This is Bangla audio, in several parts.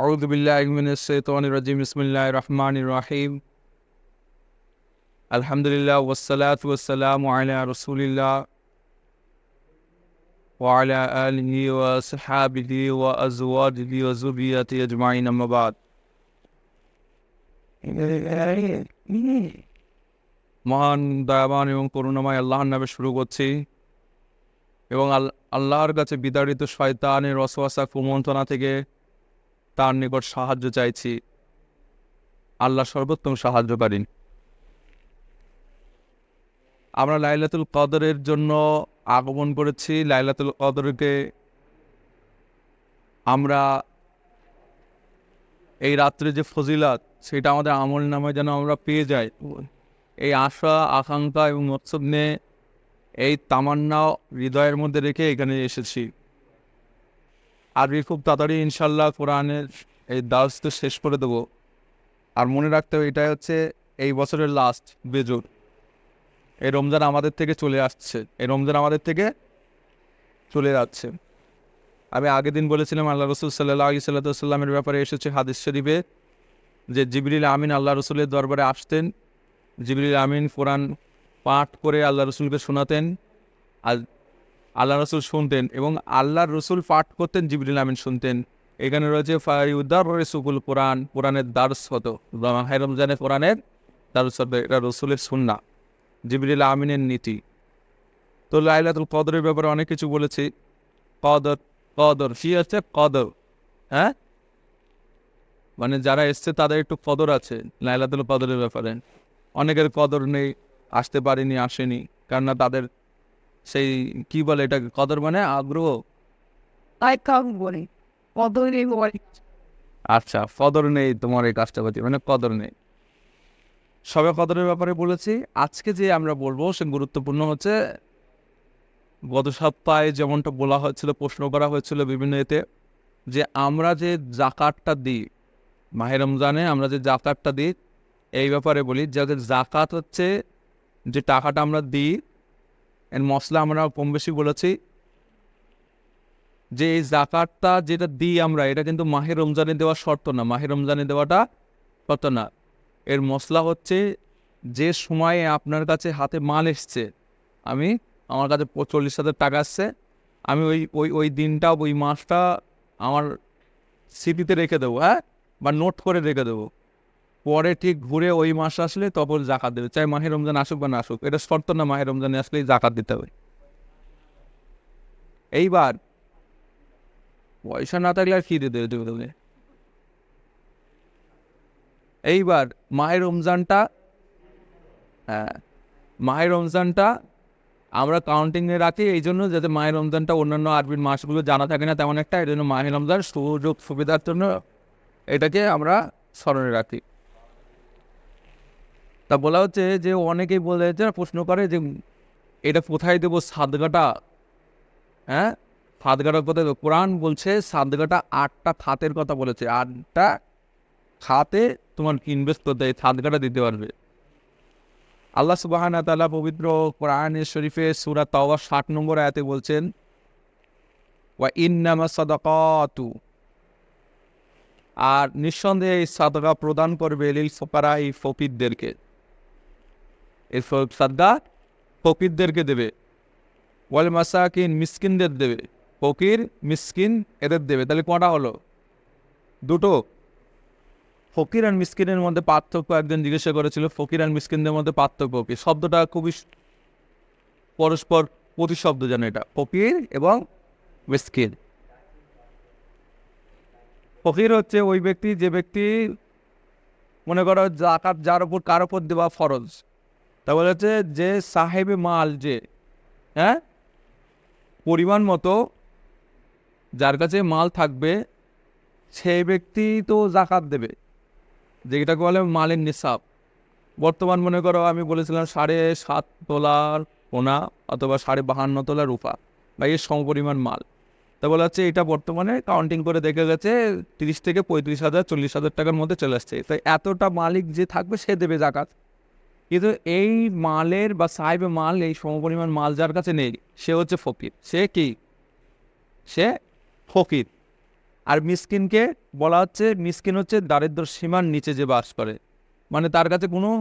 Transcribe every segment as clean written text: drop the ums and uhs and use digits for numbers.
أعوذ بالله من الشيطان الرجيم بسم الله الرحمن الرحيم الحمد لله والصلاة والسلام على رسول الله وعلى آله وصحابه وأزواجه وذريته أجمعين أما بعد মহান দয়াবান এবং করুণাময় আল্লাহর নামে শুরু করছি এবং আল্লাহর কাছে বিতাড়িত শয়তানের ওয়াসওয়াসা কুমন্ত্রণা থেকে তার নিকট সাহায্য চাইছি। আল্লাহ সর্বোত্তম সাহায্যকারী। আমরা লাইলাতুল কদরের জন্য আগমন করেছি। লাইলাতুল কদরকে আমরা এই রাত্রে যে ফজিলাত সেটা আমাদের আমল নামায় যেন আমরা পেয়ে যাই, এই আশা আকাঙ্ক্ষা এবং মকসদ নিয়ে এই তামান্না হৃদয়ের মধ্যে রেখে এখানে এসেছি। আর খুব তাড়াতাড়ি ইনশাল্লাহ কোরআনের এই দার্সটা শেষ করে দেবো। আর মনে রাখতে হবে এটাই হচ্ছে এই বছরের লাস্ট বেজোর। এই রমজান আমাদের থেকে চলে আসছে, এই রমজান আমাদের থেকে চলে যাচ্ছে। আমি আগের দিন বলেছিলাম আল্লাহ রসুল সাল্লাল্লাহু আলাইহি সাল্লামের ব্যাপারে এসেছে হাদিস শরীফে যে জিবরিল আমিন আল্লাহ রসুলের দরবারে আসতেন। জিবরিল আমিন কোরআন পাঠ করে আল্লাহ রসুলকে শোনাতেন, আর আল্লাহ রসুল শুনতেন, এবং আল্লাহর রসুল পাঠ করতেন, জিবরিল আমিন শুনতেন। এখানে রয়েছে ফায়ুদার রসুল কোরআন, কোরআনের দার্স হতো মাহে রমজানে, কোরআনের দার্স হতো। এটা রসুলের সুন্নাহ, জিবরিল আমিনের নীতি। তো লাইলাতুল কদরের ব্যাপারে অনেক কিছু বলেছি। কদর কদর কি হচ্ছে কদর, হ্যাঁ, মানে যারা এসছে তাদের একটু কদর আছে লাইলাতুল কদরের ব্যাপারে। অনেকের কদর নেই, আসতে পারেনি, আসেনি, কেননা তাদের সেই কি বলে এটাকে, কদর মানে আগ্রহ। আচ্ছা, কদর নেই তোমার এই কাজটা প্রতি, মানে কদর নেই। সবে কদরের ব্যাপারে বলেছি। আজকে যে আমরা বলবো সে গুরুত্বপূর্ণ হচ্ছে, গত সপ্তাহে যেমনটা বলা হয়েছিল, প্রশ্ন করা হয়েছিল বিভিন্ন এতে, যে আমরা যে জাকাতটা দিই মাহে রমজানে, আমরা যে জাকাতটা দিই এই ব্যাপারে বলি। যাদের জাকাত হচ্ছে যে টাকাটা আমরা দিই, এর মশলা আমরা কম বেশি বলেছি যে এই জাকাতটা যেটা দিই আমরা, এটা কিন্তু মাহে রমজানে দেওয়া শর্ত না, মাহে রমজানে দেওয়াটা শর্ত না। এর মশলা হচ্ছে যে সময়ে আপনার কাছে হাতে মাল এসছে, আমার কাছে 40,000 টাকা আসছে, আমি ওই ওই ওই দিনটা, ওই মাসটা আমার স্মৃতিতে রেখে দেবো, হ্যাঁ, বা নোট করে রেখে দেবো। পরে ঠিক ঘুরে ওই মাস আসলে তখন জাকাত দেবে, চাই মাহে রমজান আসুক বা না আসুক। এটা শর্ত না, মাহে রমজানে আসলেই জাকাত দিতে হবে। এইবার পয়সা না থাকলে আর কি দিতে দেবে। এইবার মাহে রমজানটা, হ্যাঁ, মাহে রমজানটা আমরা কাউন্টিংয়ে রাখি এই জন্য যাতে মাহে রমজানটা অন্যান্য আরবির মাসগুলো জানা থাকে না তেমন একটা, এই জন্য মাহে রমজান সুযোগ সুবিধার জন্য এটাকে আমরা স্মরণে রাখি। তা বলা হচ্ছে যে অনেকেই বলে যে প্রশ্ন করে যে এটা কোথায় দেবো সাদগাটা, হ্যাঁ, সাদগাটা কোথায় দেবো? কোরআন বলছে সাদগাটা 8টা খাতের কথা বলেছে, 8টা খাতে তোমার ইনভেস্ট করতে সাদগাটা দিতে পারবে। আল্লাহ সুবহানাহু ওয়া তাআলা পবিত্র কোরআনের শরীফে সূরা তাওবা 60 নম্বর আয়াতে বলছেন, ওয়া ইন্নামা সাদাকাতু, আর নিঃসন্দেহে এই সাদকা প্রদান করবে লিল ফুকারা, এই ফকিরদেরকে, এই সাদকা ফকিরদেরকে দেবে। ওয়াল মাসাকিন, মিসকিনদের দেবে। ফকির মিসকিন এদের দেবে। তাহলে কটা হলো? দুটো। ফকির আর মিসকিনের মধ্যে পার্থক্য একজন জিজ্ঞাসা করেছিল, ফকির আর মিসকিনদের মধ্যে পার্থক্য কি? শব্দটা খুবই পরস্পর প্রতিশব্দ, জানো এটা, ফকির এবং মিসকিন। ফকির হচ্ছে ওই ব্যক্তি, যে ব্যক্তি মনে করো জাকাত যার উপর কার উপর দেওয়া ফরজ, তা বলে হচ্ছে যে সাহেবে মাল, যে, হ্যাঁ, পরিমাণ মতো যার কাছে মাল থাকবে সেই ব্যক্তি তো জাকাত দেবে, যেটাকে বলে মালের নিসাব। বর্তমান মনে করো আমি বলেছিলাম 7.5 তোলার সোনা অথবা 52.5 তোলার রূপা, বা এর সমপরিমাণ মাল। তা বলা হচ্ছে এটা বর্তমানে কাউন্টিং করে দেখে গেছে 30 থেকে 35,000 40,000 টাকার মধ্যে চলে আসছে। তাই এতটা মালিক যে থাকবে সে দেবে জাকাত। কিন্তু এই মালের বা সাহেবে মাল, এই সমপরিমাণ মাল যার কাছে নেই, সে হচ্ছে ফকির। সে কি? সে ফকির। আর মিসকিনকে বলা হচ্ছে মিসকিন হচ্ছে দারিদ্র সীমার নিচে যে বাস করে, মানে তার কাছে কোনো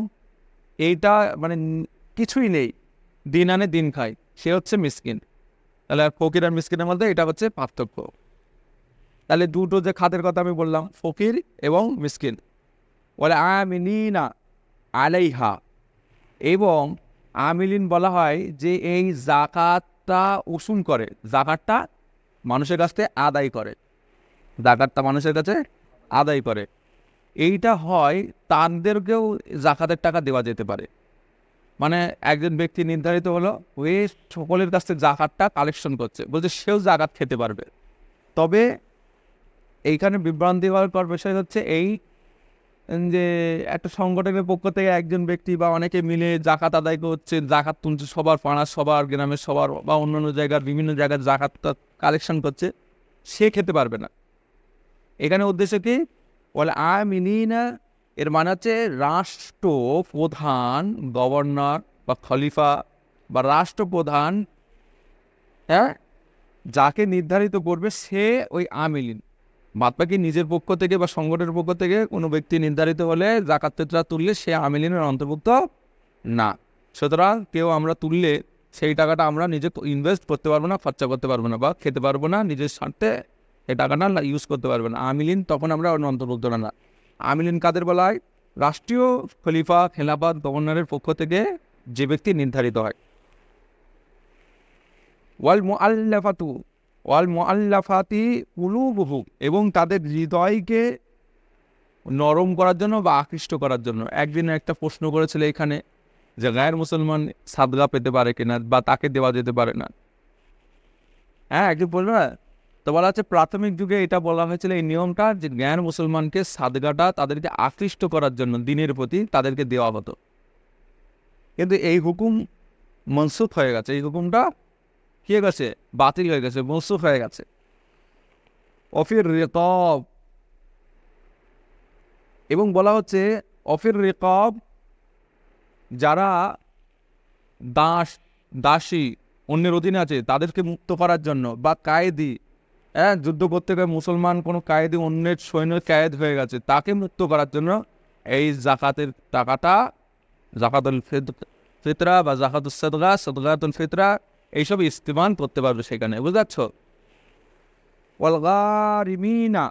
এইটা মানে কিছুই নেই, দিন আনে দিন খায়, সে হচ্ছে মিসকিন। তাহলে আর ফকির আর মিসকিনের মধ্যে এটা হচ্ছে পার্থক্য। তাহলে দুটো যে খাতের কথা আমি বললাম, ফকির এবং মিসকিন, বলে আমিলিনা আলাইহা, এবং আমিলিন বলা হয় যে এই জাকাতটা উসুল করে, জাকাতটা মানুষের কাছ থেকে আদায় করে, জাকাতটা মানুষের কাছে আদায় করে। এইটা হয় তাদেরকেও জাকাতের টাকা দেওয়া যেতে পারে। মানে একজন ব্যক্তি নির্ধারিত হলো, ওই সকলের কাছ থেকে জাকাতটা কালেকশন করছে, বলছে সেও জাকাত খেতে পারবে। তবে এইখানে বিভ্রান্তি হওয়ার বিষয় হচ্ছে এই যে একটা সংগঠনের পক্ষ থেকে একজন ব্যক্তি বা অনেকে মিলে জাকাত আদায় করছে, জাকাত তুলছে, সবার পাড়ার সবার গ্রামের সবার বা অন্যান্য জায়গার বিভিন্ন জায়গার জাকাতটা কালেকশন করছে, সে খেতে পারবে না। এখানে উদ্দেশ্য কি, বলে আমিনিনা, এর মানে হচ্ছে রাষ্ট্রপ্রধান, গভর্নর বা খলিফা বা রাষ্ট্রপ্রধান, হ্যাঁ, যাকে নির্ধারিত করবে সে ওই আমিলিন। বাদবাকি নিজের পক্ষ থেকে বা সংগঠনের পক্ষ থেকে কোনো ব্যক্তি নির্ধারিত হলে জাকাত ফিতরা তুললে সে আমিলিনের অন্তর্ভুক্ত না। সুতরাং কেউ আমরা তুললে সেই টাকাটা আমরা নিজে ইনভেস্ট করতে পারবো না, খরচা করতে পারবো না, বা খেতে পারবো না, নিজের স্বার্থে এই টাকাটা ইউজ করতে পারবে না। আমিলিন তখন আমরা অন্তর্ভুক্ত না। আমিলিন কাদের বলা হয়? রাষ্ট্রীয় খলিফা, খেলাফত, গভর্নরের পক্ষ থেকে যে ব্যক্তি নির্ধারিত হয়। ওয়াল মুআল্লাফাতু ওয়াল মুআল্লাফাতি কুলুবুহুম, এবং তাদের হৃদয়কে নরম করার জন্য বা আকৃষ্ট করার জন্য। একদিন একটা প্রশ্ন করেছিল এখানে যে গায়ের মুসলমান সাদগা পেতে পারে কিনা বা তাকে দেওয়া যেতে পারে না। হ্যাঁ, একদিন বললো না, তো বলা হচ্ছে প্রাথমিক যুগে এটা বলা হয়েছিল, এই নিয়মটা, যে জ্ঞান মুসলমানকে সাদগাটা তাদেরকে আকৃষ্ট করার জন্য দিনের প্রতি তাদেরকে দেওয়া হতো। কিন্তু এই হুকুম মনসুখ হয়ে গেছে, এই হুকুমটা কি হয়ে গেছে? বাতিল হয়ে গেছে, মনসুখ হয়ে গেছে। অফির রিকাব, এবং বলা হচ্ছে অফির রিকাব, যারা দাসী অন্যের অধীনে আছে তাদেরকে মুক্ত করার জন্য, বা কায়েদি, হ্যাঁ, যুদ্ধ করতে গিয়ে মুসলমান কোনো কায়েদি অন্যের সৈন্যের কায়েদ হয়ে গেছে, তাকে মুক্ত করার জন্য এই জাকাতের টাকাটা, জাকাতুল ফিতরা বা জাকাতুল সাদগা, সাদগাতুল ফিতরা, এইসব ইস্তেমাল করতে পারবে সেখানে। বুঝতে পারছ? ওয়াল গারিমিনা,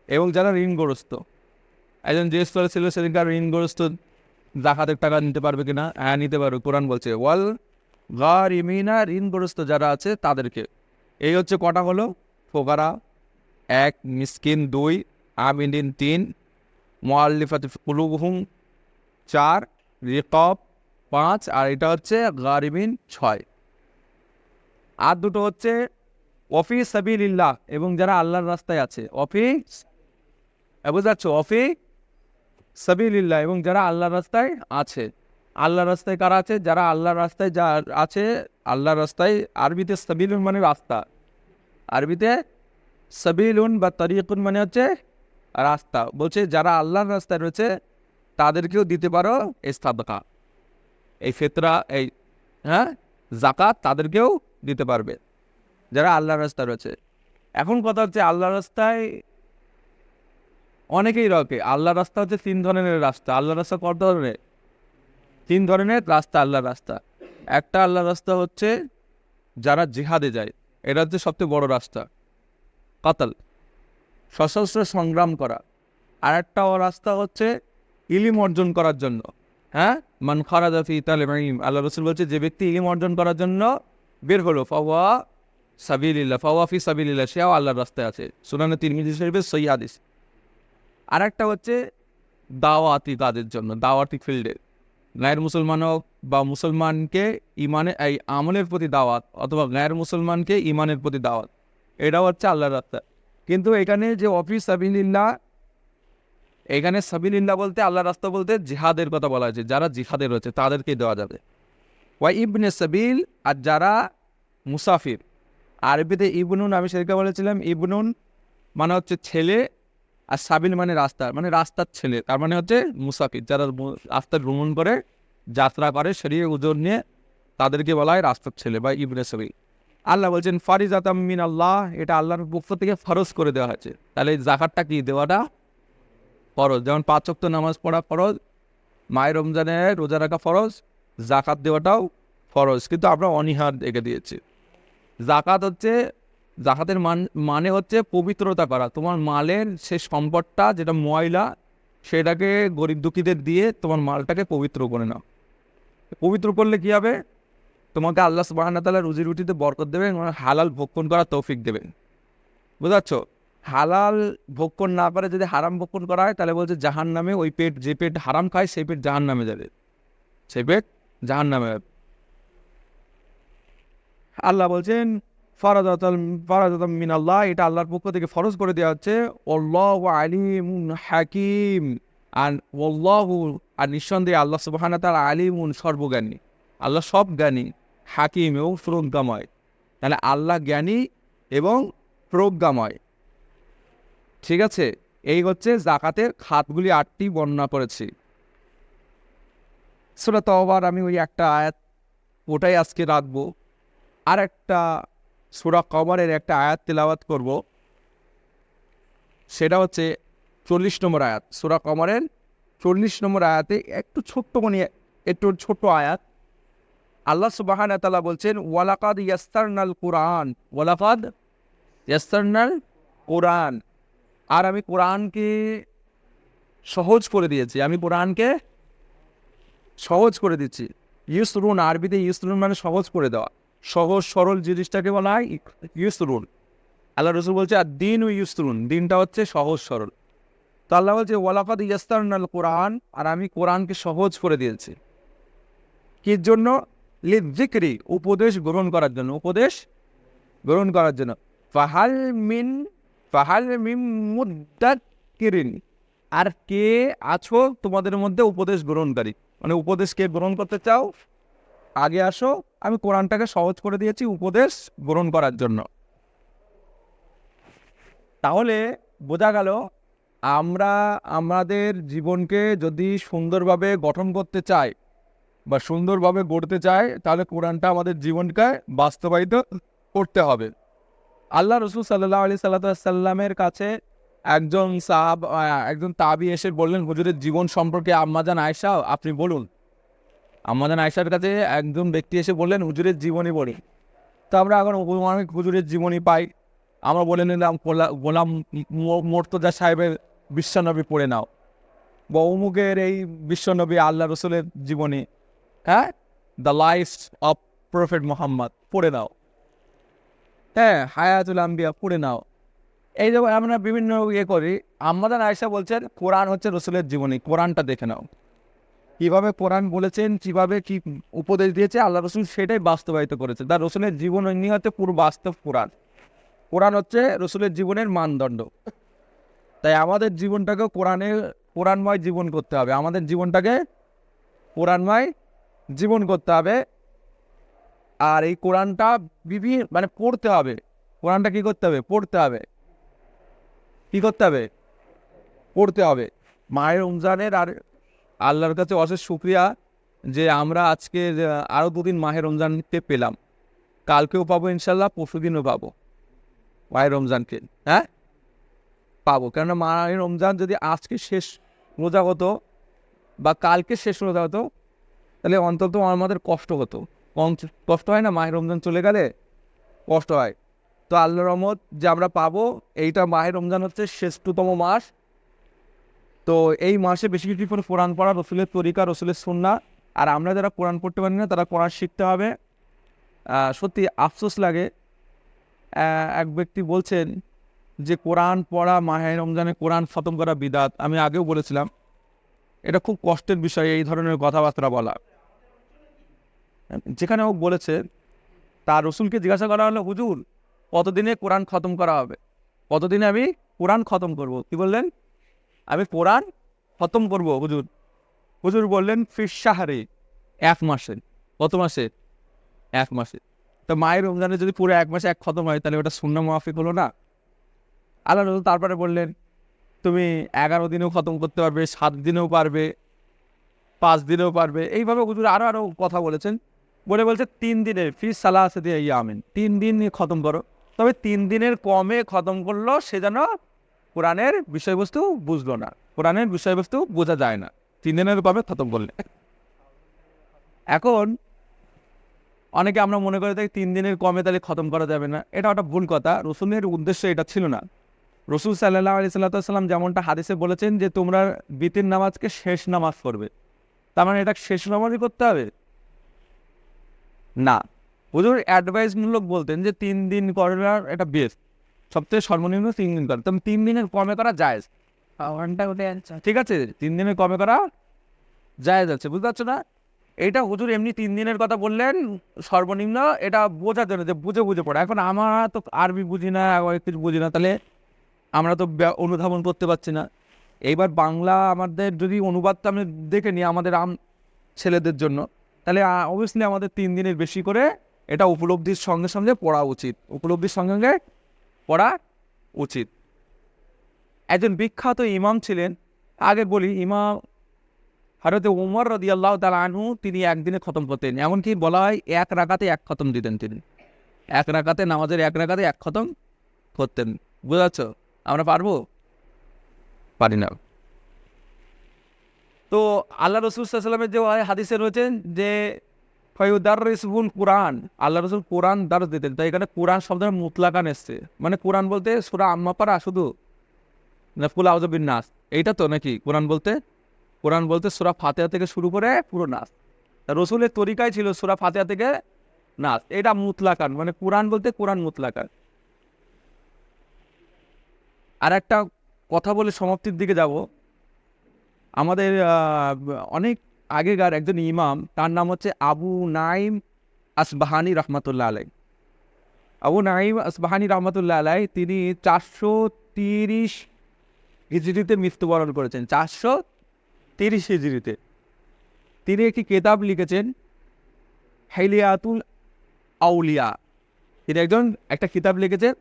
এবং যারা ঋণগ্রস্ত। একজন জিজ্ঞেস করেছিল সেদিনকার ঋণগ্রস্ত জাকাতের টাকা নিতে পারবে কিনা? হ্যাঁ, নিতে পারবে। কোরআন বলছে ওয়াল গারিমিনা, ঋণগ্রস্ত যারা আছে তাদেরকে। এই হচ্ছে কটা হলো? ফোকারা 1, মিসকিন 2, আমিলিন 3, মুআল্লিফাতি কুলুবুহুম 4, রিকাব 5, আর এটা হচ্ছে গারিমিন 6। আর দুটো হচ্ছে অফি সাবিলিল্লাহ, এবং যারা আল্লাহর রাস্তায় আছে। অফি, বুঝতে পারছো? অফি সাবিলিল্লাহ, এবং যারা আল্লাহর রাস্তায় আছে। আল্লাহর রাস্তায় কারা আছে? যারা আল্লাহর রাস্তায় যা আছে। আল্লাহর রাস্তায় আরবিতে সাবিলুন মানে রাস্তা, আরবিতে সাবিলুন বা তরিকুন মানে হচ্ছে রাস্তা। বলছে যারা আল্লাহর রাস্তায় রয়েছে তাদেরকেও দিতে পারো এই সাদকা, এই ফিতরা, এই, হ্যাঁ, জাকাত, তাদেরকেও দিতে পারবে যারা আল্লাহর রাস্তায় রয়েছে। এখন কথা হচ্ছে আল্লাহর রাস্তায় অনেকেই রকে। আল্লাহর রাস্তা হচ্ছে 3 ধরনের রাস্তা। আল্লাহর রাস্তা কত ধরনের? 3 ধরনের রাস্তা আল্লাহর রাস্তা। একটা আল্লাহর রাস্তা হচ্ছে যারা জিহাদে যায়, এটা হচ্ছে সবচেয়ে বড় রাস্তা, কাতাল, সশস্ত্র সংগ্রাম করা। আর একটা রাস্তা হচ্ছে ইলিম অর্জন করার জন্য, হ্যাঁ, মান খারাজা ফি তালিম, আল্লাহ রাসূল বলছে যে ব্যক্তি ইলিম অর্জন করার জন্য বের হলো, ফাওয়া সাবিলিল্লাহ, ফাওয়া ফি সাবিলিল্লাহ, সেও আল্লাহর রাস্তায় আছে। সুনানে তিরমিজি শরীফের সহিহ হাদিস। আর একটা হচ্ছে দাওয়াতি কাজের জন্য, দাওয়াতি ফিল্ডে, গায়ের মুসলমান হোক বা মুসলমানকে ইমানে এই আমলের প্রতি দাওয়াত, অথবা গায়ের মুসলমানকে ইমানের প্রতি দাওয়াত, এটাও হচ্ছে আল্লাহর রাস্তা। কিন্তু এখানে যে অফিস সাবিলিল্লাহ, এখানে সাবিলিল্লাহ বলতে, আল্লাহর রাস্তা বলতে জিহাদের কথা বলা হয়েছে। যারা জিহাদে রয়েছে তাদেরকেই দেওয়া যাবে। ওয়া ইবনে সাবিল, আর যারা মুসাফির। আরবিতে ইবনুন, আমি সেদিকে বলেছিলাম, ইবনুন মানে হচ্ছে ছেলে, আর সাবিল মানে রাস্তা, মানে রাস্তার ছেলে। তার মানে হচ্ছে মুসাফির, যারা রাস্তা ভ্রমণ করে, যাত্রা করে, শরীরে ওজন নিয়ে, তাদেরকে বলা হয় রাস্তার ছেলে বা ইবনে সাবিল। আল্লাহ বলছেন ফারিজাতাম মিন আল্লাহ, এটা আল্লাহর পক্ষ থেকে ফরজ করে দেওয়া হয়েছে। তাহলে এই জাকাতটা কি, দেওয়াটা ফরজ। যেমন 5 ওয়াক্ত নামাজ পড়া ফরজ, মায়ের রমজানে রোজা রাখা ফরজ, জাকাত দেওয়াটাও ফরজ, কিন্তু আমরা অনীহার দেখে দিয়েছি। জাকাত হচ্ছে, জাকাতের মানে হচ্ছে পবিত্রতা করা। তোমার মালের সে সম্পদটা যেটা ময়লা, সেটাকে গরিব দুঃখীদের দিয়ে তোমার মালটাকে পবিত্র করে নাও। পবিত্র করলে কি হবে, তোমাকে আল্লাহ সুবহানাহু ওয়া তাআলা রুজি রুটিতে বরকত দেবেন, হালাল ভক্ষণ করার তৌফিক দেবেন। বুঝাচ্ছ? হালাল ভক্ষণ না করে যদি হারাম ভক্ষণ করা হয়, তাহলে বলছে জাহান্নামে, ওই পেট, যে পেট হারাম খায় সেই পেট জাহান্নামে যাবে, সেই পেট জাহান্নামে যাবে। আল্লাহ বলছেন ফারাদাতাম মিনাল্লাহ, এটা আল্লাহর পক্ষ থেকে ফরজ করে দেওয়া হচ্ছে। আল্লাহু আলিমুন হাকিম, আর আল্লাহু, আর নিঃসন্দেহে আল্লাহ সুবহানাহু ওয়া তাআলা আলিমুন, সর্বজ্ঞানী। আল্লাহ সব জ্ঞানী, হাকিম এবং প্রজ্ঞাময়। তাহলে আল্লাহ জ্ঞানী এবং প্রজ্ঞাময়। ঠিক আছে, এই হচ্ছে জাকাতের খাতগুলি 8টি বর্ণনা করেছি। সূরা তাওবার আমি ওই একটা আয়াত, ওটাই আজকে রাখবো। আর একটা সূরা কমরের একটা আয়াত তেলাওয়াত করব, সেটা হচ্ছে 40 নম্বর আয়াত। সূরা কমরের 40 নম্বর আয়াতে একটু ছোট্ট মানে, একটু ছোট্ট আয়াত। আল্লাহ সুবহানাহু ওয়া তাআলা বলছেন ওয়ালাকাদ ইয়াসসারনাল কুরআন, ওয়ালাকাদ ইয়াসসারনাল কুরআন, আর আমি কোরআনকে সহজ করে দিয়েছি, আমি কোরআনকে সহজ করে দিচ্ছি। ইউসরুন, আরবিতে ইউসরুন মানে সহজ করে দেওয়া, সহজ সরল জিনিসটাকে বলা হয় ইউসরুন। আল্লাহ রসুল বলছে আর দিন ও ইউসরুন, দিনটা হচ্ছে সহজ সরল। তো আল্লাহ বলছে ওয়ালাকাদ ইয়াসসারনাল কুরআন, আর আমি কোরআনকে সহজ করে দিয়েছি। কির জন্য? লিযিকরি, উপদেশ গ্রহণ করার জন্য, উপদেশ গ্রহণ করার জন্য। ফাহাল মিন মুদ্দাক্কিরিন, আর কে আছো তোমাদের মধ্যে উপদেশ গ্রহণকারী, মানে উপদেশ কে গ্রহণ করতে চাও, আগে আসো, আমি কোরআনটাকে সহজ করে দিয়েছি উপদেশ গ্রহণ করার জন্য। তাহলে বোঝা গেল, আমরা আমাদের জীবনকে যদি সুন্দরভাবে গঠন করতে চাই বা সুন্দরভাবে গড়তে চাই, তাহলে কোরআনটা আমাদের জীবনকে বাস্তবায়িত করতে হবে। আল্লাহ রসুল সাল্লাল্লাহু আলাইহি সাল্লামের কাছে একজন তাবি এসে বললেন, হুজুরের জীবন সম্পর্কে আম্মাজান আয়েশা আপনি বলুন। আম্মাজান আয়েশার কাছে একজন ব্যক্তি এসে বললেন, হুজুরের জীবনী বলি। তো আমরা এখন অনেক হুজুরের জীবনী পাই, আমরা বলে নিলাম গোলাম মুর্তজা সাহেবের বিশ্বনবী পড়ে নাও, বা অমুকের এই বিশ্বনবী আল্লাহ রসুলের জীবনী, হ্যাঁ, the life of prophet Mohammad পড়ে নাও, হ্যাঁ, হায়াতুল আম্বিয়া পড়ে নাও। এই যে আমরা বিভিন্ন করি। আম্মাজান আয়েশা বলছেন কোরআন হচ্ছে রসুলের জীবনী, কোরআনটা দেখে নাও, কিভাবে কোরআন বলেছেন, কিভাবে কি উপদেশ দিয়েছে আল্লাহ রসুল, সেটাই বাস্তবায়িত করেছে। তার রসুলের জীবন নিয়ে হচ্ছে পুরো বাস্তব কোরআন। কোরআন হচ্ছে রসুলের জীবনের মানদণ্ড। তাই আমাদের জীবনটাকে কোরআনময় জীবন করতে হবে, আমাদের জীবনটাকে কোরআনময় জীবন করতে হবে। আর এই কোরআনটা মানে পড়তে হবে। কোরআনটা কি করতে হবে? পড়তে হবে। কি করতে হবে? পড়তে হবে। মায়ের রমজানের আর আল্লাহর কাছে অশেষ শুকরিয়া যে আমরা আজকে আরও 2 দিন মাহের রমজানকে পেলাম, কালকেও পাবো ইনশাল্লাহ, পরশুদিনও পাবো মাহের রমজানকে, হ্যাঁ পাবো। কেননা মাহের রমজান যদি আজকে শেষ রোজা হতো বা কালকে শেষ রোজা হতো, তাহলে অন্তত আমাদের কষ্ট হতো। কষ্ট হয় না? মাহের রমজান চলে গেলে কষ্ট হয়। তো আল্লাহর রহমত যে আমরা পাবো, এইটা মাহের রমজান হচ্ছে শ্রেষ্ঠতম মাস। তো এই মাসে বেশি বেশি করে কোরআন পড়া, রসুলের তরিকা, রসুলের সুন্নাহ। আর আমরা যারা কোরআন পড়তে পারি না, তারা কোরআন শিখতে হবে। সত্যি আফসোস লাগে, এক ব্যক্তি বলছেন যে কোরআন পড়া মাহে রমজানে কোরআন খতম করা বিদাত। আমি আগেও বলেছিলাম এটা খুব কষ্টের বিষয়, এই ধরনের কথাবার্তা বলা। যেখানে ও বলেছে, তার রসুলকে জিজ্ঞাসা করা হলো, হুজুর কতদিনে কোরআন খতম করা হবে, কতদিনে আমি কোরআন খতম করব? কি বললেন? আমি কোরআন খতম করব হুজুর। হুজুর বললেন ফিস শাহরে, 1 মাসে। কত মাসে? 1 মাসে। তো মায়ের রমজানে যদি পুরো 1 মাসে 1 খতম হয়, তাহলে ওটা সুন্নাহ মুওয়াফিক হলো না? আল্লাহ রসুল তারপরে বললেন তুমি 11 দিনেও খতম করতে পারবে, 7 দিনেও পারবে, 5 দিনেও পারবে। এইভাবে হুজুর আরও কথা বলেছেন। বলে বলছে 3 দিনের ফি সালাসাতি আইয়ামিন, 3 দিন খতম করো। তবে 3 দিনের কমে খতম করলো সে যেন কোরআনের বিষয়বস্তু বুঝলো না, কোরআনের বিষয়বস্তু বোঝা যায় না, 3 দিনের কমে খতম করলে। এখন অনেকে আমরা মনে করে থাকি 3 দিনের কমে তাহলে খতম করা যাবে না, এটা একটা ভুল কথা। রসুলের উদ্দেশ্য এটা ছিল না। রসুল সাল্লাল্লাহু আলাইহি সাল্লাম যেমনটা হাদিসে বলেছেন যে তোমরা বিতির নামাজকে শেষ নামাজ করবে, তার মানে এটা শেষ নামাজই করতে হবে না। হুজুর অ্যাডভাইসমূলক বলতেন যে 3 দিন করার এটা বেস্ট, সবথেকে সর্বনিম্ন 3 দিন করা, তবে 3 দিনের কমে করা জায়েজ, ঠিক আছে, 3 দিনের কমে করা জায়েজ আছে, বুঝতে পারছো না? এইটা হুজুর এমনি 3 দিনের কথা বললেন সর্বনিম্ন, এটা বোঝার জন্য যে বুঝে পড়ে। এখন আমরা তো আরবি বুঝি না, কিছু বুঝি না, তাহলে আমরা তো অনুধাবন করতে পারছি না। এইবার বাংলা আমাদের যদি অনুবাদটা আমি দেখে নিই আমাদের ছেলেদের জন্য, তাহলে অবভিয়াসলি আমাদের 3 দিনের বেশি করে এটা উপলব্ধির সঙ্গে সঙ্গে পড়া উচিত, উপলব্ধির সঙ্গে সঙ্গে পড়া উচিত। একজন বিখ্যাত ইমাম ছিলেন, আগে বলি, ইমাম হযরতে ওমর রাদিয়াল্লাহু তাআলা আনহু, তিনি একদিনে খতম করতেন, এমনকি বলা হয় 1 রাকাতে 1 খতম দিতেন তিনি, 1 রাকাতে, নামাজের 1 রাকাতে 1 খতম করতেন। বুঝাচ্ছ? আমরা পারবো? পারি না। তো আল্লাহ রসুল সাল্লাল্লাহু আলাইহি ওয়াসাল্লামের যে হাদিসে রয়েছেন যে ফায়ুদাররিসুল কুরআন, আল্লাহ রসুল কোরআন দারস দিতেন। তাই এখানে কোরআন শব্দের মুতলাকান এসছে, মানে কোরআন বলতে সূরা আম্মা পারা শুধু না কুল আউযু বিন নাস, এইটা তো নাকি কোরআন বলতে? কোরআন বলতে সূরা ফাতিহা থেকে শুরু করে পুরো নাস। রসুলের তরিকায় ছিল সূরা ফাতিহা থেকে নাস, এটা মুতলাকান, মানে কোরআন বলতে কোরআন মুতলাকান। আর একটা কথা বলে সমাপ্তির দিকে যাব। আমাদের অনেক আগেকার একজন ইমাম, তার নাম হচ্ছে আবু নাইম আসবাহানি রহমাতুল্লাহ আলাই। আবু নাইম আসবাহানি রহমাতুল্লাহ আলাই, তিনি 430 হিজরিতে মৃত্যুবরণ করেছেন, 430 হিজরিতে। তিনি একটি কিতাব লিখেছেন হিলিয়াতুল আউলিয়া। তিনি একটা কিতাব লিখেছেন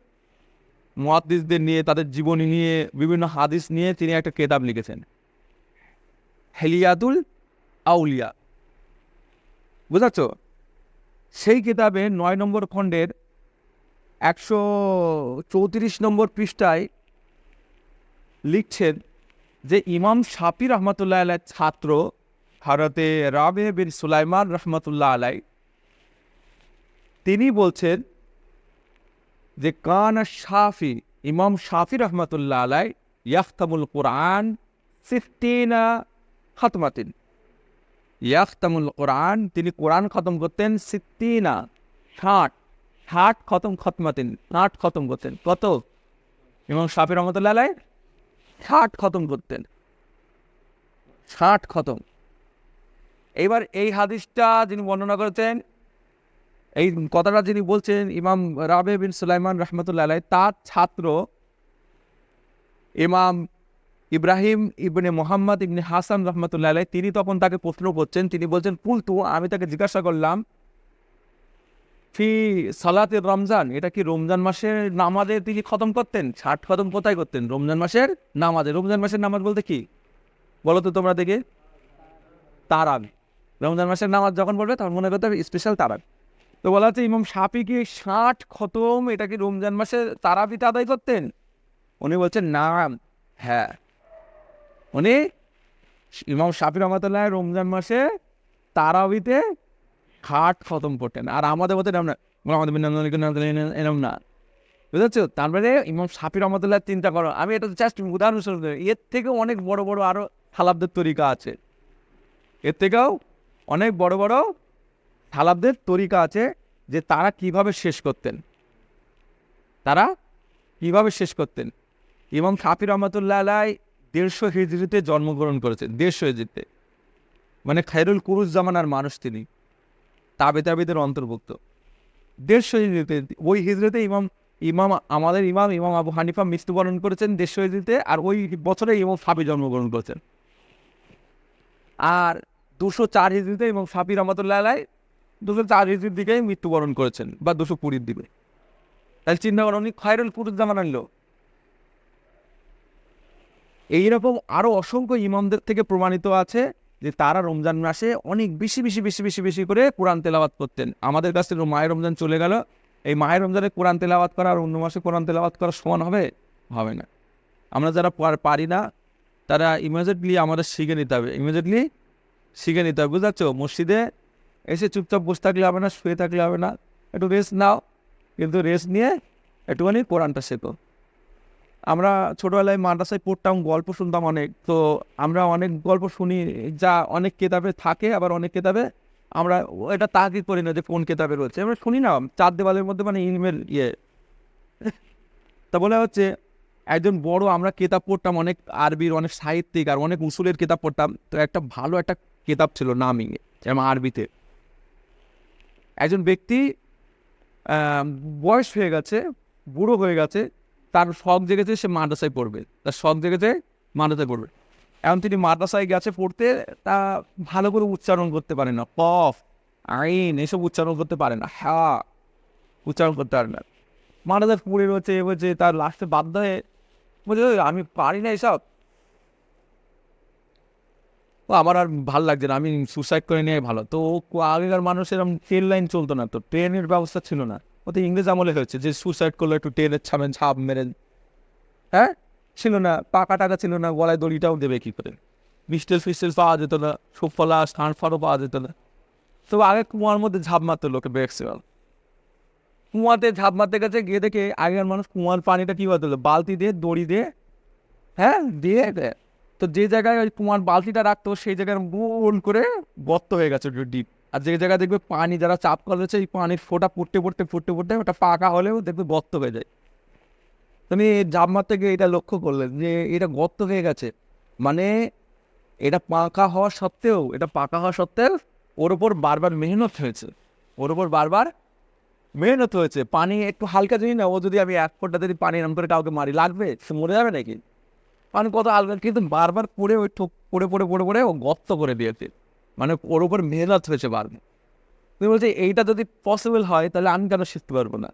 মুহাদ্দিসদের নিয়ে, তাদের জীবনী নিয়ে, বিভিন্ন হাদিস নিয়ে তিনি একটা কিতাব লিখেছেন, হিলিয়াতুল আউলিয়া। বুঝাচ্ছ? সেই কিতাবে 9 নম্বর খণ্ডের 134 নম্বর পৃষ্ঠায় লিখছেন যে ইমাম শাফি রহমতুল্লাহ আলাই ছাত্র হযরতে রাবে বিন সুলাইমান রহমতুল্লাহ আলাই, তিনি বলছেন যে কানা শাফি, ইমাম শাফি রহমতুল্লাহ আলাই ইয়াখতামুল কোরআন 60 খতমাতিন, ইয়াখতামুল কোরআন, তিনি কোরআন খতম করতেন 60 খতম, খতমাতিন 60 খতম করতেন। কত? ইমাম শাফি রহমতুল্লাহ আলাই 60 খতম করতেন, 60 খতম। এইবার এই হাদিসটা যিনি বর্ণনা করেছেন, এই কথাটা যিনি বলছেন ইমাম রাবে বিন সুলাইমান রহমতুল্লাহ আলাই, তার ছাত্র ইমাম ইব্রাহিম ইবনে মোহাম্মদ ইবনে হাসান রহমতুল্লাহ আলাই, তিনি তখন তাকে প্রশ্ন করছেন। তিনি বলছেন কুলতু, আমি তাকে জিজ্ঞাসা করলাম, ফি সালাতের রমজান, এটা কি রমজান মাসের নামাজে তিনি খতম করতেন? 60 খতম কোথায় করতেন? রমজান মাসের নামাজে। রমজান মাসের নামাজ বলতে কি বলো তো তোমরা দেখে? তারাব। রমজান মাসের নামাজ যখন বলবে তখন মনে করতে হবে স্পেশাল তারাব। তো বলা হচ্ছে ইমাম শাফি কি 60 খতম এটা কি রমজান মাসে তারাবিতে আদায় করতেন? উনি বলছেন নাম, হ্যাঁ, উনি ইমাম শাফি রহমাতুল্লাহ রমজান মাসে তারাবিতে 60 খতম করতেন। আর আমাদের মতো এরম না, এরম না, বুঝেছো? তারপরে ইমাম শাফি রহমাতুল্লাহ, চিন্তা করো, আমি এটা জাস্ট উদাহরণস্বরূপ, এর থেকেও অনেক বড় বড় আরো সালাফদের তরিকা আছে, এর থেকেও অনেক বড় বড় সালাফদের তরিকা আছে যে তারা কিভাবে শেষ করতেন, তারা কিভাবে শেষ করতেন। ইমাম শাফি রহমাতুল্লাহ আলাই 150 হিজরিতে জন্মগ্রহণ করেছেন, 150 হিজরিতে, মানে খায়রুল কুরুজ জামানার মানুষ তিনি, তাবেদের অন্তর্ভুক্ত। 150 হিজরিতে, ওই হিজরিতে আমাদের ইমাম আবু হানিফা মৃত্যুবরণ করেছেন 150 হিজরিতে, আর ওই বছরে ইমাম শাফি জন্মগ্রহণ করেছেন। আর 204 হিজরিতে ইমাম শাফি রহমাতুল্লাহ আলাই 204 হিজরির দিকে মৃত্যুবরণ করেছেন, বা 220 দিকে। তাহলে চিন্তা করেন উনি খায়রুল কুরুজ জামানার লোক। এইরকম আরো অসংখ্য ইমামদের থেকে প্রমাণিত আছে যে তারা রমজান মাসে অনেক বেশি বেশি বেশি বেশি বেশি করে কোরআন তেলাওয়াত করতেন। আমাদের কাছ থেকে মাহে রমজান চলে গেল, এই মাহে রমজানে কোরআন তেলাওয়াত করা আর অন্য মাসে কোরআন তেলাওয়াত করা সমান হবে? হবে না। আমরা যারা পারি না তারা ইমিডিয়েটলি আমাদের শিখে নিতে হবে, ইমিডিয়েটলি শিখে নিতে হবে, বুঝতে পারছো? মসজিদে এসে চুপচাপ বসে থাকলে হবে না, শুয়ে থাকলে হবে না, একটু রেস্ট নাও, কিন্তু রেস্ট নিয়ে একটুখানি কোরআনটা শেখো। আমরা ছোটোবেলায় মাদ্রাসায় পড়তাম, গল্প শুনতাম অনেক, তো আমরা অনেক গল্প শুনি যা অনেক কেতাবে থাকে, আবার অনেক কেতাবে আমরা এটা তাকিদ করি না যে কোন কেতাবে রয়েছে, আমরা শুনি না চার দেওয়ালের মধ্যে, মানে ইলমের তা বলে হচ্ছে একজন বড়, আমরা কেতাব পড়তাম অনেক আরবির, অনেক সাহিত্যিক আর অনেক উসুলের কেতাব পড়তাম, তো একটা ভালো একটা কেতাব ছিল নামি, যেমন আরবিতে একজন ব্যক্তি বয়স হয়ে গেছে, বুড়ো হয়ে গেছে, তার শখ জেগেছে সে মাদ্রাসায় পড়বে, তার শখ জেগেছে মাদ্রাসায় পড়বে। এখন তিনি মাদ্রাসায় গেছে পড়তে, তা ভালো করে উচ্চারণ করতে পারে না, কফ আইন এসব উচ্চারণ করতে পারে না, হ্যাঁ উচ্চারণ করতে পারে না, মাদ্রাসায় পড়ে রয়েছে, এ বলছে, তার লাস্টে বাধ্য হয়ে বলছে আমি পারি না এসব, ও আমার আর ভালো লাগছে না, আমি সুসাইড করে নেওয়াই ভালো। তো আগেকার মানুষের ট্রেন লাইন চলতো না, তো ট্রেনের ব্যবস্থা ছিল না, ও তো ইংরেজ আমলে হয়েছে যে সুসাইড করলে একটু ট্রেনের ছাপ মেরে, হ্যাঁ ছিল না, পাকা টাকা ছিল না, গলায় দড়িটাও দেবে কী করে, ফিস্টেল পাওয়া যেত না, সুফলা স্টানফারও পাওয়া যেত না, তো আগে কুয়ার মধ্যে ঝাঁপ মারতো লোকে বেক্সিমাল, কুয়াতে ঝাঁপ মারতে গেছে, গিয়ে দেখে আগেকার মানুষ কুয়ার পানিটা কী হতো, বালতি দিয়ে দড়ি দিয়ে, হ্যাঁ দিয়ে, তো যে জায়গায় ওই কুমার বালতিটা রাখতো সেই জায়গায় গোল করে গর্ত হয়ে গেছে ডিপ, আর যে জায়গায় দেখবে পানি যারা চাপ করেছে এই পানির ফোঁটা পড়তে পড়তে পড়তে পড়তে ওটা পাকা হলেও দেখবে গর্ত হয়ে যায়। তুমি জাপ মারতে গিয়ে এটা লক্ষ্য করলেন যে এটা গর্ত হয়ে গেছে, মানে এটা পাকা হওয়া সত্ত্বেও, ওর ওপর বারবার মেহনত হয়েছে, ওর ওপর বারবার মেহনত হয়েছে। পানি একটু হালকা জিনিস না, ও যদি আমি এক ফোঁটা যদি পানি নাম করে কাউকে মারি, লাগবে? সে মরে যাবে নাকি? মানে কত হালকা, কিন্তু বারবার পড়ে ওই পড়ে পড়ে পড়ে পড়ে ও গর্ত করে দিয়েছে, মানে ওর উপর মেহনত হয়েছে বারবার। তুমি বলছি এইটা যদি পসিবল হয় তাহলে আমি কেন শিখতে পারবো না?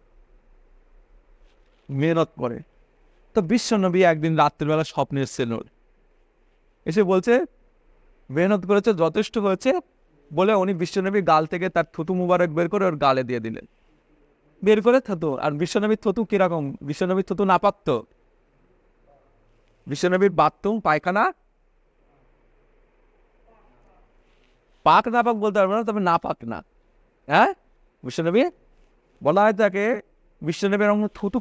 মেহনত করে। তো বিশ্বনবী একদিন রাত্রিবেলা স্বপ্নে এসেছেন, ওর এসে বলছে মেহনত করেছে, যথেষ্ট হয়েছে বলে উনি বিশ্বনবী গাল থেকে তার থুতু মুবারক বের করে ওর গালে দিয়ে দিলেন, বের করে থুতু। আর বিশ্বনবীর থুতু কিরকম? বিশ্বনবীর থুতু নাপাক, তো বিশ্বনবীর বাথরুম পায়খানা পাক নাপাক বলতে পারবো না, তবে নাপাক না, হ্যাঁ বিশ্বনবী বলা হয় তাকে, বিশ্বনবীর থুতু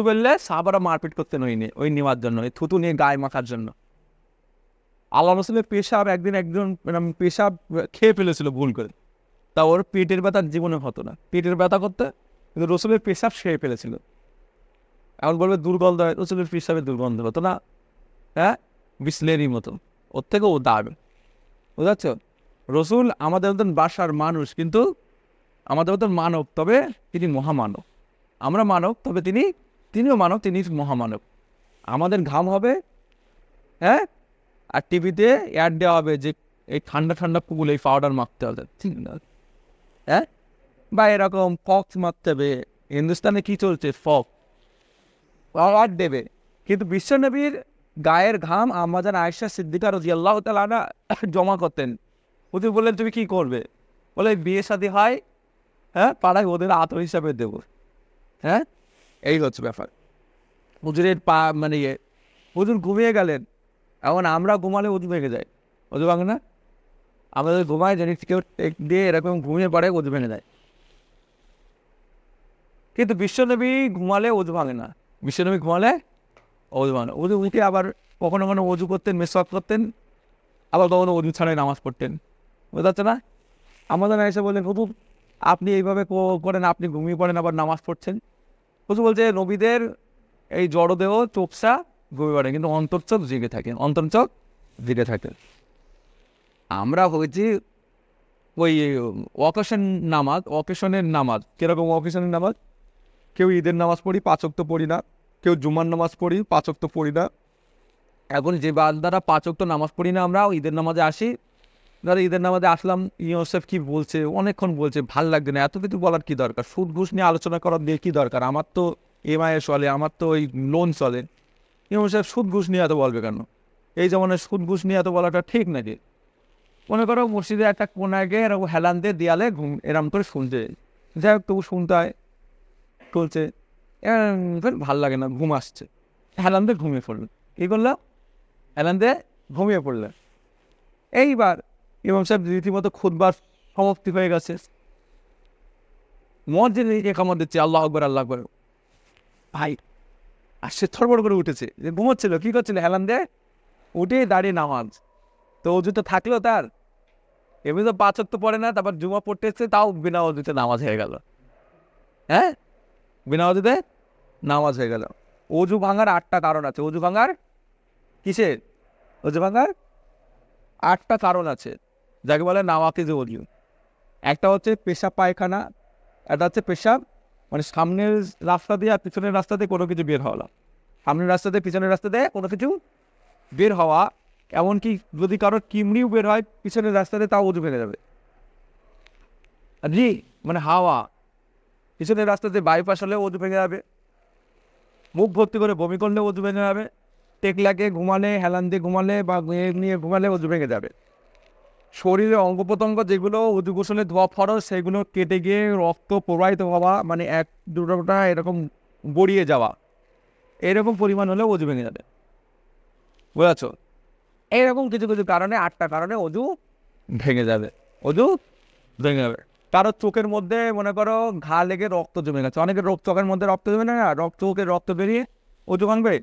ফেললে, সাহাবারা মারপিট করতেন ওই নেওয়ার জন্য, ওই থুতু নিয়ে গায়ে মাখার জন্য। আল্লাহ রসুলের পেশাব একজন পেশাব খেয়ে ফেলেছিল ভুল করে, তা ওর পেটের ব্যথা জীবনে হতো না, পেটের ব্যথা করতে, কিন্তু রসুলের পেশাব খেয়ে ফেলেছিল। এখন বলবে দুর্গন্ধ হয়, রসুলের পেশাবের দুর্গন্ধ হতো না, হ্যাঁ বিসলেরই মতো, ওর থেকেও ও দাঁড়াবে, বুঝতে পারছো? রসুল আমাদের মতন বাসার মানুষ, কিন্তু আমাদের মতন মানব, তবে তিনি মহামানব। আমরা মানব, তবে তিনিও মানব, তিনি মহামানব। আমাদের ঘাম হবে, হ্যাঁ, আর টিভিতে অ্যাড দেওয়া হবে যে এই ঠান্ডা ঠান্ডা পুকুল এই পাউডার মাখতে হবে, ঠিক না? হ্যাঁ, বা এরকম ফক্স মারতে হবে। হিন্দুস্তানে কি চলছে? পাওয়ার দেবে। কিন্তু বিশ্বনবীর গায়ের ঘাম আমাদের আয়েশা সিদ্দিকা রাদিয়াল্লাহু তাআলা আনহা জমা করতেন। হুজুর বললেন তুমি কি করবে? বলে বিয়ে শাদী হয়, হ্যাঁ পাড়ায় ওদের আতর হিসাবে দেব, হ্যাঁ এই হচ্ছে ব্যাপার। হুজুরের মানে হুজুর ঘুমিয়ে গেলেন, এখন আমরা ঘুমালে উজু ভেঙে যায়, উজু ভাঙে না? আমাদের ঘুমায় জানি কেউ দিয়ে এরকম ঘুমিয়ে পড়ে উজু ভেঙে যায়, কিন্তু বিশ্বনবী ঘুমালে উজু ভাঙে না। বিশ্বনবী ঘুমালে উজু ভাঙে, উজু উঠে আবার কখনো কখনো উজু করতেন, মেসওয়াক করতেন, আবার কখনো উজু ছাড়াই নামাজ পড়তেন, বুঝতে পারছে না? আমাদের এসে বললেন হুজুর আপনি এইভাবে করেন, আপনি ঘুমিয়ে পড়েন আবার নামাজ পড়ছেন। হুজুর বলছে নবীদের এই জড়দেহ চোখসা ঘুমিয়ে পড়ে, কিন্তু অন্তর্চোখ জেগে থাকে, অন্তর্চোখ জেগে থাকে। আমরা হয়েছি ওই অকেশনের নামাজ। কিরকম অকেশনের নামাজ? কেউ ঈদের নামাজ পড়ি, 5 ওয়াক্ত পড়ি না, কেউ জুমার নামাজ পড়ি, 5 ওয়াক্ত পড়ি না। এখন যে বান্দারা 5 ওয়াক্ত নামাজ পড়ি না, আমরা ঈদের নামাজে আসি, ধরো ঈদের নামাজে আসলাম, ইউসেফ কি বলছে, অনেকক্ষণ বলছে, ভাল লাগছে না, এত কিছু বলার কি দরকার, সুদ ঘুষ নিয়ে আলোচনা করার দিয়ে কী দরকার, আমার তো এমআইএ চলে, আমার তো ওই লোন চলে, ইউসেফ সুদ ঘুষ নিয়ে এত বলবে কেন? এই যেমন সুদ ঘুষ নিয়ে এত বলাটা ঠিক নাকি? মনে করো মসজিদে একটা কোনায় গিয়ে এরকম হেলান দিয়ে দেয়ালে ঘুম এরম করে শুনছে, যাই হোক তবু শুনতে হয়, চলছে, ভাল লাগে না, ঘুম আসছে, হেলান দিয়ে ঘুমিয়ে পড়লো। কী করলো? হেলান দিয়ে ঘুমিয়ে পড়লেন। এইবার ইমাম সাহেব রীতিমতো খুতবার সমাপ্তি হয়ে গেছে, মুয়াজ্জিন ইকামত দিচ্ছে, আল্লাহু আকবার আল্লাহু আকবার। ভাই আসছে, থরবড় করে উঠেছে, যে ঘুমোচ্ছিল, কী করছিল, হেলান দিয়ে উঠে দাঁড়িয়ে নামাজ। তো অজু তো থাকলো তার, এমনি তো 5 ওয়াক্ত পড়ে না, তারপর জুমা পড়তে এসছে, তাও বিনা অজুতে নামাজ হয়ে গেল। হ্যাঁ, বিনা অজুতে নামাজ হয়ে গেল। অজু ভাঙার 8টা কারণ আছে। অজু ভাঙার কিসের? অজু ভাঙার 8টা কারণ আছে, যাকে বলে নাওয়াকিজে অজু। একটা হচ্ছে পেশাব পায়খানা, একটা হচ্ছে পেশাব মানে সামনের রাস্তা দিয়ে আর পিছনের রাস্তা দিয়ে কোনো কিছু বের হওয়া, সামনের রাস্তা দিয়ে পিছনের রাস্তা দিয়ে কোনো কিছু বের হওয়া। এমনকি যদি কারোর কিমড়িও বের হয় পিছনের রাস্তা দিয়ে, তাও অজু ভেঙে যাবে। জি, মানে হাওয়া পিছনের রাস্তা দিয়ে বাইপাস হলে অজু ভেঙে যাবে। মুখ ভর্তি করে বমি করলে অজু ভেঙে যাবে। টেকলাকে ঘুমালে, হেলান দিয়ে ঘুমালে বা নিয়ে ঘুমালে অজু ভেঙে যাবে। শরীরে অঙ্গ প্রত্যঙ্গ যেগুলো অজু গোসলে ধোয়া ফরজ, সেগুলো কেটে গিয়ে রক্ত প্রবাহিত হওয়া, মানে 1-2টা এরকম গড়িয়ে যাওয়া, এরকম পরিমাণ হলে অজু ভেঙে যাবে। বুঝেছ? এইরকম কিছু কিছু কারণে, 8টা কারণে অজু ভেঙে যাবে। অজু ভেঙে যাবে। কারো চোখের মধ্যে মনে করো ঘা লেগে রক্ত জমে গেছে, অনেকের চোখের মধ্যে রক্ত জমে না, চোখের রক্ত বেরিয়ে অজু ভাঙবে?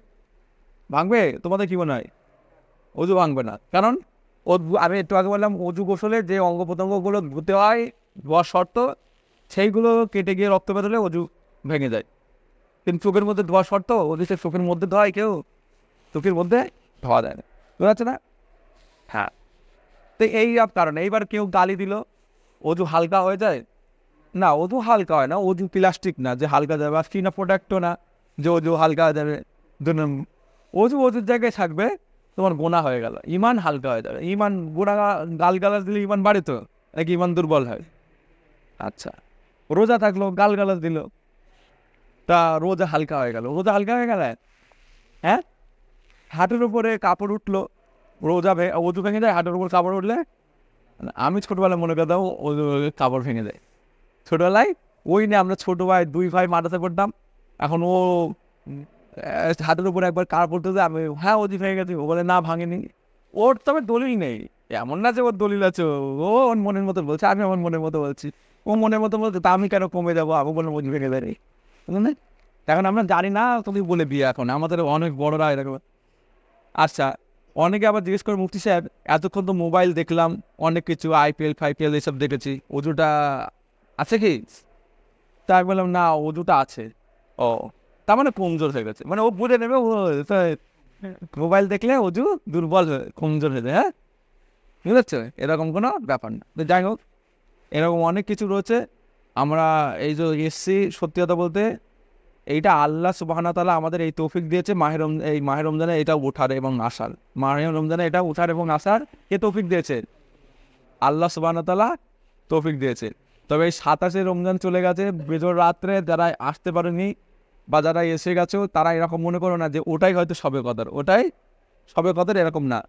ভাঙবে? তোমাদের কি মনে হয়? অজু ভাঙবে না। কারণ আমি একটু আগে বললাম, অজু গোসলে যে অঙ্গ প্রত্যঙ্গগুলো ধুতে হয়, ধোয়ার শর্ত, সেইগুলো কেটে গিয়ে রক্ত বেরোলে অজু ভেঙে যায়। কিন্তু চোখের মধ্যে ধোয়া শর্ত, ওদিকে চোখের মধ্যে ধোয়ায় কেউ, চোখের মধ্যে ধোয়া দেয় না। বুঝা যাচ্ছে না? হ্যাঁ। তো এই কারণে এইবার কেউ গালি দিল, অজু হালকা হয়ে যায় না। অজু হালকা হয় না, অজু প্লাস্টিক না যে হালকা যাবে, আর চিনা প্রোডাক্টও না যে অজু হালকা হয়ে যাবে। অজু অজুর জায়গায় থাকবে, তোমার গোনা হয়ে গেল, ইমান হালকা হয়ে যাবে। ইমান গোনা গালগালাজ দিলে ইমান বাড়ে তো, নাকি ইমান দুর্বল হয়? আচ্ছা, রোজা থাকলো, গালগালাজ দিল, তা রোজা হালকা হয়ে গেল, রোজা হালকা হয়ে গেল। হ্যাঁ, হাঁটুর উপরে কাপড় উঠলো, রোজা অজু ভেঙে যায় হাঁটুর উপর কাপড় উঠলে? আমি ছোটবেলায় মনে করতাম কাপড় ভেঙে যায়। ছোটবেলায় ওই নিয়ে আমরা ছোট ভাই 2 ভাই মারাতে পড়তাম। এখন ও হাতের উপরে একবার কার পড়তে যায়, আমি হ্যাঁ অজু ভেঙে গেছে, ও বলে না ভাঙেনি। ওর তবে দলিল নেই, এমন না যে ওর দলিল আছে, ও ওর মনের মতো বলছে, আমি আমার মনের মতো বলছি। ও মনের মতো বলছে, তা আমি কেন কমে যাবো? আমি বললাম অজু ভেঙে দেয়, বুঝলেন? এখন আমরা জানি না, তুমি বলে বিয়ে, এখন আমাদের অনেক বড়রা এরকম। আচ্ছা, অনেকে আবার জিজ্ঞেস করে, মুফতি সাহেব এতক্ষণ তো মোবাইল দেখলাম, অনেক কিছু আইপিএল ফাইপিএল এসব দেখেছি, অজুটা আছে কি? তাই বললাম না, অজুটা আছে। ও, তার মানে কমজোর হয়ে গেছে, মানে ও বুঝে নেবে মোবাইল দেখলে অজু দুর্বল হয়ে কমজোর হয়ে যায়। হ্যাঁ, বুঝতে, এরকম কোনো ব্যাপার না। তো যাই হোক, এরকম অনেক কিছু রয়েছে। আমরা এই যে এসছি, সত্যি কথা বলতে, এইটা আল্লাহ সুবহানাহু ওয়া তাআলা আমাদের এই তৌফিক দিয়েছে, এই মাহে রমজানে এটা ওঠার এবং আসার, মাহে রমজানে এটা ওঠার এবং আসার কে তৌফিক দিয়েছে? আল্লাহ সুবহানাহু ওয়া তাআলা তৌফিক দিয়েছে। তবে এই 27শে রমজান চলে গেছে, বেজোর রাত্রে যারা আসতে পারেনি বা যারা এসে গেছো, তারা এরকম মনে করো না যে ওটাই হয়তো শবে কদর, ওটাই শবে কদর, এরকম না।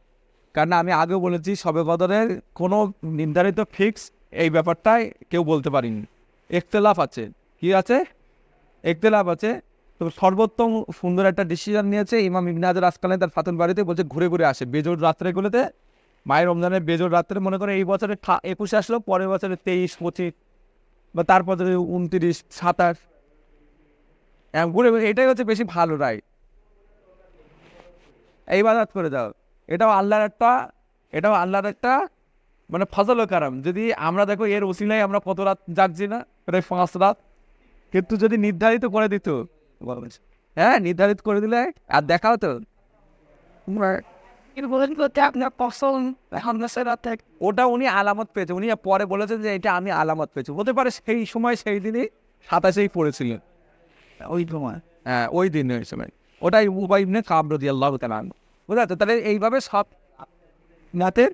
কারণ আমি আগেও বলেছি, শবে কদরের কোনো নির্ধারিত ফিক্স এই ব্যাপারটাই কেউ বলতে পারিনি, ইখতিলাফ আছে। কি আছে? ইখতিলাফ আছে। তো সর্বোত্তম সুন্দর একটা ডিসিশন নিয়েছে ইমাম ইবনে হাজার আসকালানী তার ফাতুল বাড়িতে, বলছে ঘুরে ঘুরে আসে বেজোর রাত্রেগুলোতে, মায়ের রমজানের বেজোর রাত্রে। মনে করে এই বছরে 21 আসলো, পরের বছরে 23, 25 বা তারপরে 29, 27 ঘুরে ঘুরে, এটাই হচ্ছে বেশি ভালো রায়। এই বাজাত করে যাও, এটাও আল্লাহর একটা মানে ফজল ও কারাম। যদি আমরা দেখো এর ওসিলায় আমরা কত রাত জাগছি না, প্রায় 5 রাত। কিন্তু যদি নির্ধারিত করে দিত, হ্যাঁ নির্ধারিত করে দিলে আর দেখা হতো, ওটা উনি আলামত পেয়েছে, উনি পরে বলেছেন যে এটা আমি আলামত পেয়েছি। হতে পারে সেই সময় সেই দিনই 27-এই পড়েছিলেন, ওই সময়, হ্যাঁ ওই দিন ওই সময়। ওটাই উবাই ইবনে কাব রাদিয়াল্লাহু তাআলা আনহু। বুঝা যাচ্ছে? তাহলে এইভাবে সব নাতের